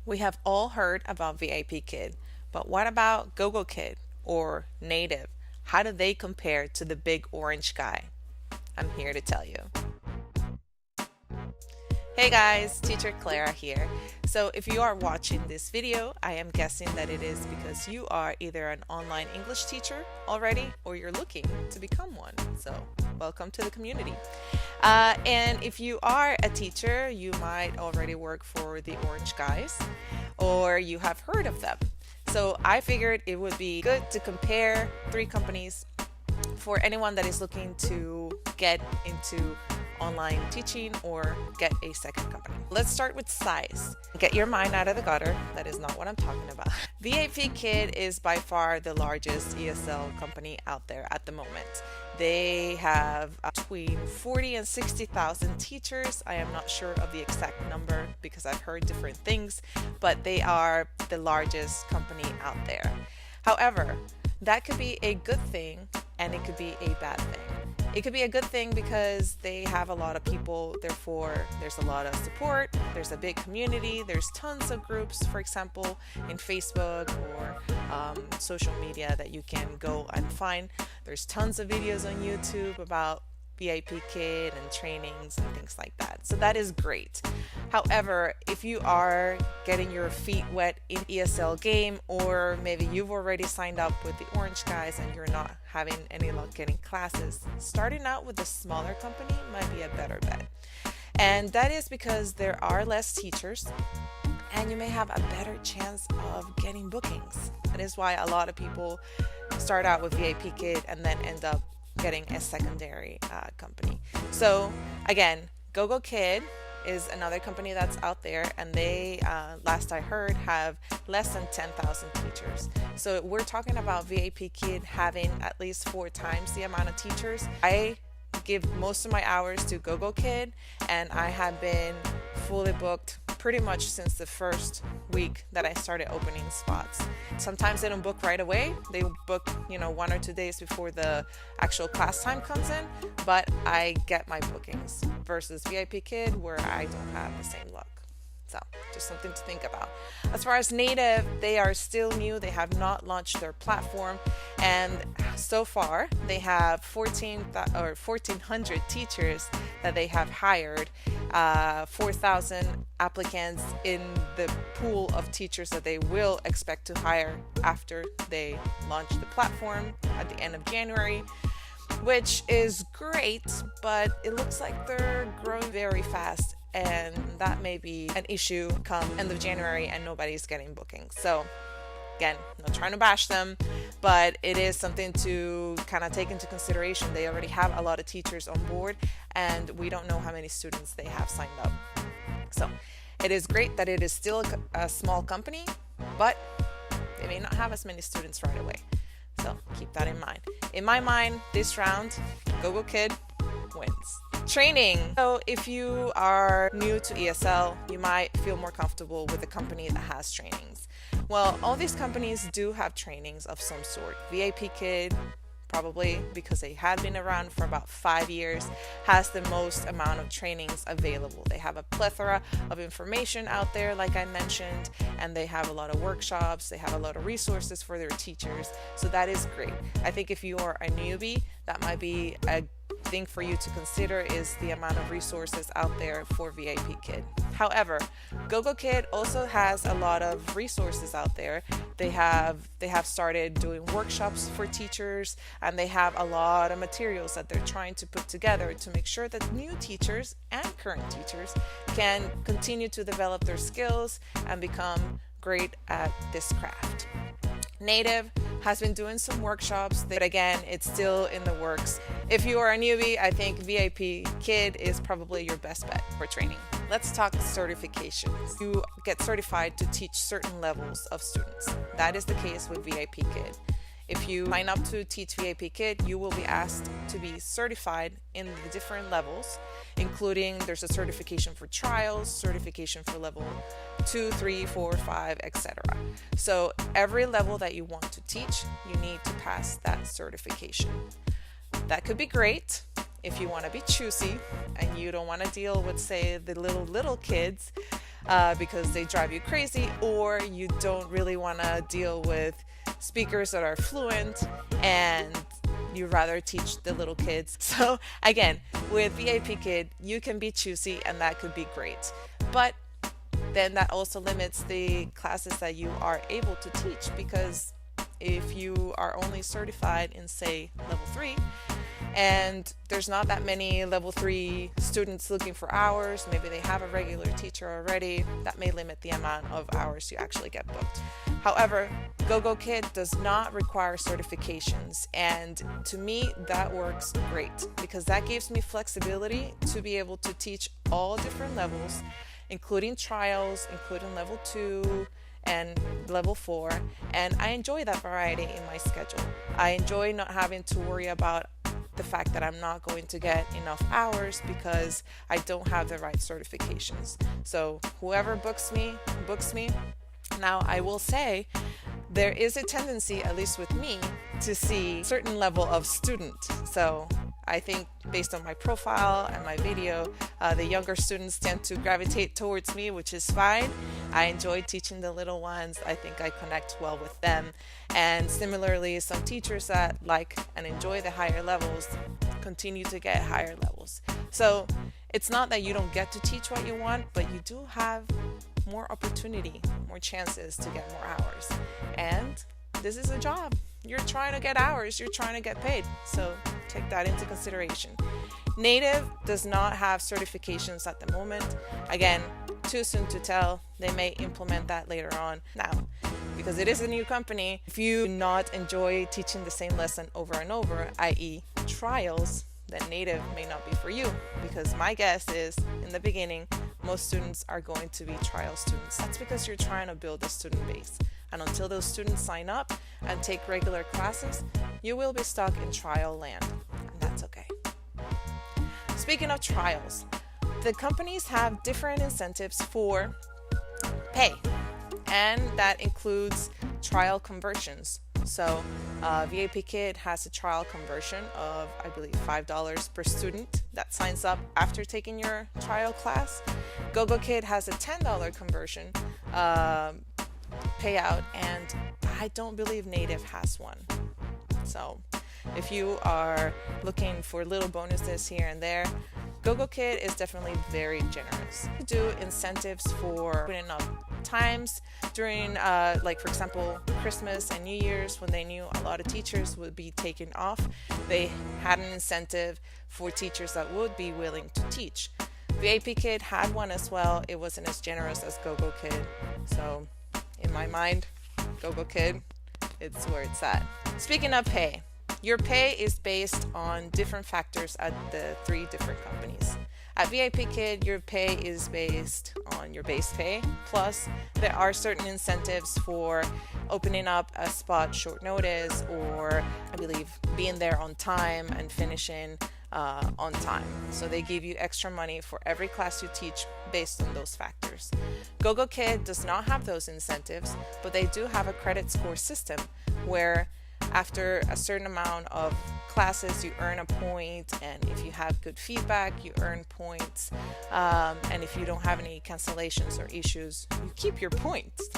We have all heard about VIPKid, but what about Gogokid or Native? How do they compare to the big orange guy? I'm here to tell you. Hey guys, Teacher Clara here. So if you are watching this video, I am guessing that it is because you are either an online English teacher already or you're looking to become one. So welcome to the community. And if you are a teacher, you might already work for the Orange Guys or you have heard of them. So I figured it would be good to compare three companies for anyone that is looking to get into online teaching or get a second company. Let's start with size. Get your mind out of the gutter. That is not what I'm talking about. VIPKid is by far the largest ESL company out there at the moment. They have between 40 and 60,000 teachers. I am not sure of the exact number because I've heard different things, but they are the largest company out there. However, that could be a good thing and it could be a bad thing. It could be a good thing because they have a lot of people, therefore there's a lot of support, there's a big community, there's tons of groups, for example, in Facebook or social media that you can go and find. There's tons of videos on YouTube about VIPKid and trainings and things like that. So that is great. However, if you are getting your feet wet in ESL game, or maybe you've already signed up with the Orange Guys and you're not having any luck getting classes, starting out with a smaller company might be a better bet. And that is because there are less teachers and you may have a better chance of getting bookings. That is why a lot of people start out with VIPKid and then end up getting a secondary company. So again, Gogokid is another company that's out there, and they, last I heard, have less than 10,000 teachers. So we're talking about VIPKid having at least 4 times the amount of teachers. I give most of my hours to Gogokid, and I have been fully booked pretty much since the first week that I started opening spots. Sometimes they don't book right away. They book, 1 or 2 days before the actual class time comes in, but I get my bookings versus VIPKid where I don't have the same luck. So just something to think about. As far as Native, they are still new. They have not launched their platform, and so far they have 1,400 teachers that they have hired, 4,000 applicants in the pool of teachers that they will expect to hire after they launch the platform at the end of January, which is great, but it looks like they're growing very fast. And that may be an issue come end of January and nobody's getting bookings. So again, not trying to bash them, but it is something to kind of take into consideration. They already have a lot of teachers on board and we don't know how many students they have signed up. So it is great that it is still a small company, but they may not have as many students right away. So keep that in mind. In my mind, this round, Gogokid wins. Training. So if you are new to ESL, you might feel more comfortable with a company that has trainings. Well, all these companies do have trainings of some sort. VIPKid, probably because they have been around for about 5 years, has the most amount of trainings available. They have a plethora of information out there, like I mentioned, and they have a lot of workshops, they have a lot of resources for their teachers, so that is great. I think if you are a newbie, that might be a thing for you to consider, is the amount of resources out there for VIPKid. However, Gogokid also has a lot of resources out there. They have started doing workshops for teachers, and they have a lot of materials that they're trying to put together to make sure that new teachers and current teachers can continue to develop their skills and become great at this craft. Native has been doing some workshops, but again, it's still in the works. If you are a newbie, I think VIPKid is probably your best bet for training. Let's talk certifications. You get certified to teach certain levels of students. That is the case with VIPKid. If you sign up to teach VIPKid, you will be asked to be certified in the different levels, including there's a certification for trials, certification for level 2, 3, 4, 5, etc. So every level that you want to teach, you need to pass that certification. That could be great if you want to be choosy and you don't want to deal with, say, the little kids. because they drive you crazy, or you don't really want to deal with speakers that are fluent and you rather teach the little kids. So again, with VIP Kid, you can be choosy and that could be great. But then that also limits the classes that you are able to teach, because if you are only certified in, say, level 3, and there's not that many level 3 students looking for hours, maybe they have a regular teacher already, that may limit the amount of hours you actually get booked. However, Gogokid does not require certifications, and to me that works great, because that gives me flexibility to be able to teach all different levels, including trials, including level 2 and level 4, and I enjoy that variety in my schedule. I enjoy not having to worry about the fact that I'm not going to get enough hours because I don't have the right certifications. So whoever books me, books me. Now, I will say there is a tendency, at least with me, to see a certain level of student. So I think based on my profile and my video, the younger students tend to gravitate towards me, which is fine. I enjoy teaching the little ones. I think I connect well with them. And similarly, some teachers that like and enjoy the higher levels continue to get higher levels. So it's not that you don't get to teach what you want, but you do have more opportunity, more chances to get more hours. And this is a job. You're trying to get hours, you're trying to get paid. So take that into consideration. Naativ does not have certifications at the moment. Again, too soon to tell. They may implement that later on. Now, because it is a new company, if you do not enjoy teaching the same lesson over and over, i.e. trials, then Naativ may not be for you, because my guess is in the beginning most students are going to be trial students. That's because you're trying to build a student base, and until those students sign up and take regular classes, you will be stuck in trial land, and that's okay. Speaking of trials, the companies have different incentives for pay, and that includes trial conversions. So VIPKID has a trial conversion of, I believe, $5 per student that signs up after taking your trial class. Gogokid has a $10 conversion payout, and I don't believe Naativ has one. So if you are looking for little bonuses here and there, Gogokid is definitely very generous. We do incentives for putting up times during, like for example, Christmas and New Year's, when they knew a lot of teachers would be taken off. They had an incentive for teachers that would be willing to teach. VIPKID had one as well. It wasn't as generous as Gogokid. So in my mind, Gogokid, it's where it's at. Speaking of pay, your pay is based on different factors at the 3 different companies. At VIPKID, your pay is based on your base pay, plus there are certain incentives for opening up a spot short notice, or I believe being there on time and finishing on time. So they give you extra money for every class you teach based on those factors. Gogokid does not have those incentives, but they do have a credit score system where after a certain amount of classes you earn a point, and if you have good feedback you earn points, and if you don't have any cancellations or issues you keep your points.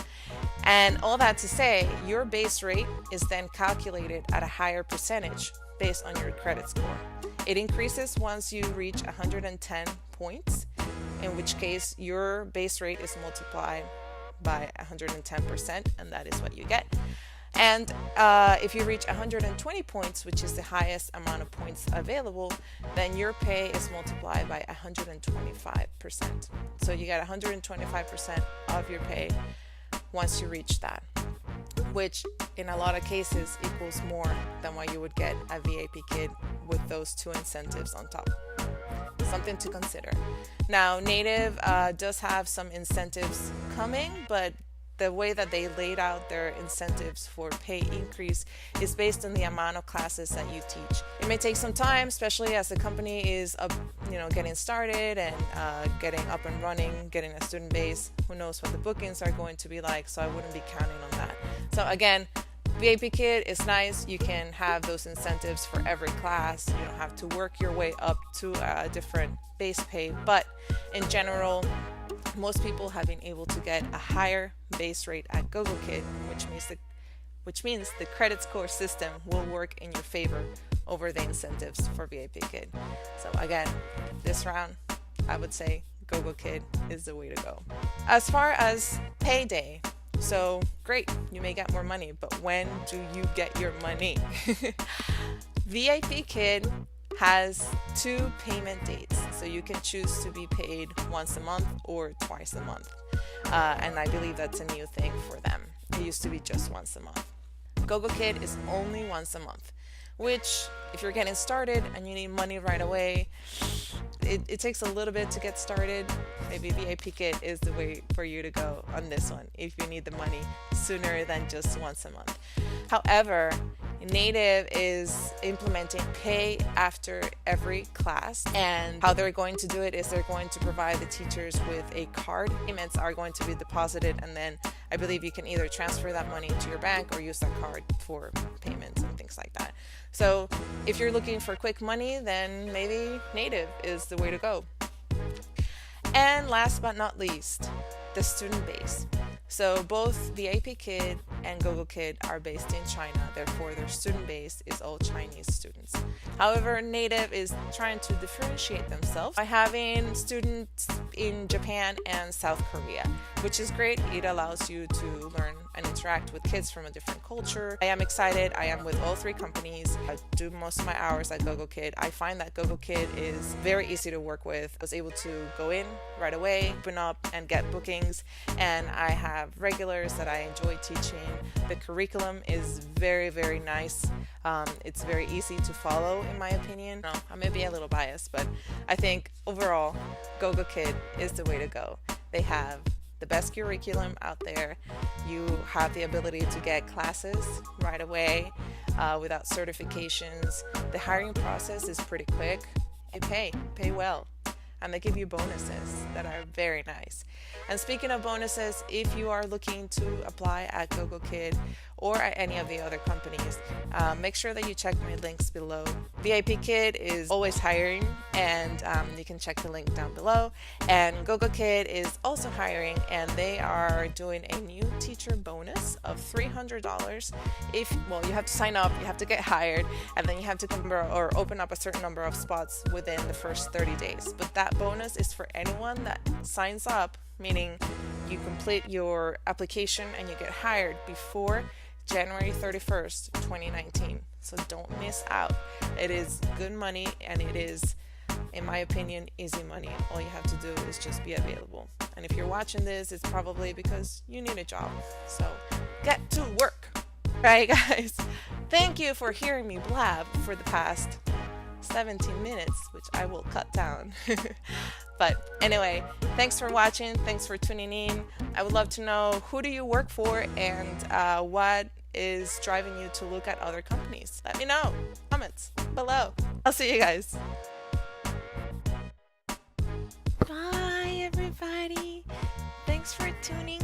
And all that to say, your base rate is then calculated at a higher percentage based on your credit score. It increases once you reach 110 points, in which case your base rate is multiplied by 110%, and that is what you get. And if you reach 120 points, which is the highest amount of points available, then your pay is multiplied by 125%. So you get 125% of your pay once you reach that, which in a lot of cases equals more than what you would get at VIPKID with those 2 incentives on top. Something to consider. Now, Naativ does have some incentives coming, but the way that they laid out their incentives for pay increase is based on the amount of classes that you teach. It may take some time, especially as the company is up, getting started and getting up and running, getting a student base. Who knows what the bookings are going to be like, so I wouldn't be counting on that. So again, VIPKID is nice. You can have those incentives for every class. You don't have to work your way up to a different base pay, but in general, most people have been able to get a higher base rate at Gogokid, which means the credit score system will work in your favor over the incentives for VIPKID. So again, this round, I would say Gogokid is the way to go. As far as payday, so great, you may get more money, but when do you get your money? VIPKID has 2 payment dates, so you can choose to be paid once a month or twice a month. And I believe that's a new thing for them. It used to be just once a month. Gogokid is only once a month, which if you're getting started and you need money right away, it takes a little bit to get started. Maybe VIPKID is the way for you to go on this one if you need the money sooner than just once a month. However, Naativ is implementing pay after every class, and how they're going to do it is they're going to provide the teachers with a card. Payments are going to be deposited, and then I believe you can either transfer that money to your bank or use that card for payments and things like that. So if you're looking for quick money, then maybe Naativ is the way to go. And last but not least, the student base. So both VIPKID and Gogokid are based in China, therefore their student base is all Chinese students. However, Naativ is trying to differentiate themselves by having students in Japan and South Korea, which is great. It allows you to learn and interact with kids from a different culture. I am excited. I am with all 3 companies. I do most of my hours at Gogokid. I find that Gogokid is very easy to work with. I was able to go in right away, open up and get bookings, and I have regulars that I enjoy teaching. The curriculum is very, very nice. It's very easy to follow, in my opinion. No, I may be a little biased, but I think overall Gogokid is the way to go. They have the best curriculum out there. You have the ability to get classes right away without certifications. The hiring process is pretty quick. They pay well, and they give you bonuses that are very nice. And speaking of bonuses, if you are looking to apply at Gogokid or at any of the other companies, make sure that you check my links below. VIPKID is always hiring, and you can check the link down below. And Gogokid is also hiring, and they are doing a new teacher bonus of $300. You have to sign up, you have to get hired, and then you have to open up a certain number of spots within the first 30 days. But that bonus is for anyone that signs up, meaning you complete your application and you get hired before January 31st, 2019. So don't miss out. It is good money, and it is, in my opinion, easy money. All you have to do is just be available. And if you're watching this, it's probably because you need a job. So get to work. Right, guys? Thank you for hearing me blab for the past 17 minutes, which I will cut down. But anyway, thanks for watching. Thanks for tuning in. I would love to know, who do you work for, and what is driving you to look at other companies? Let me know. Comments below. I'll see you guys. Bye, everybody. Thanks for tuning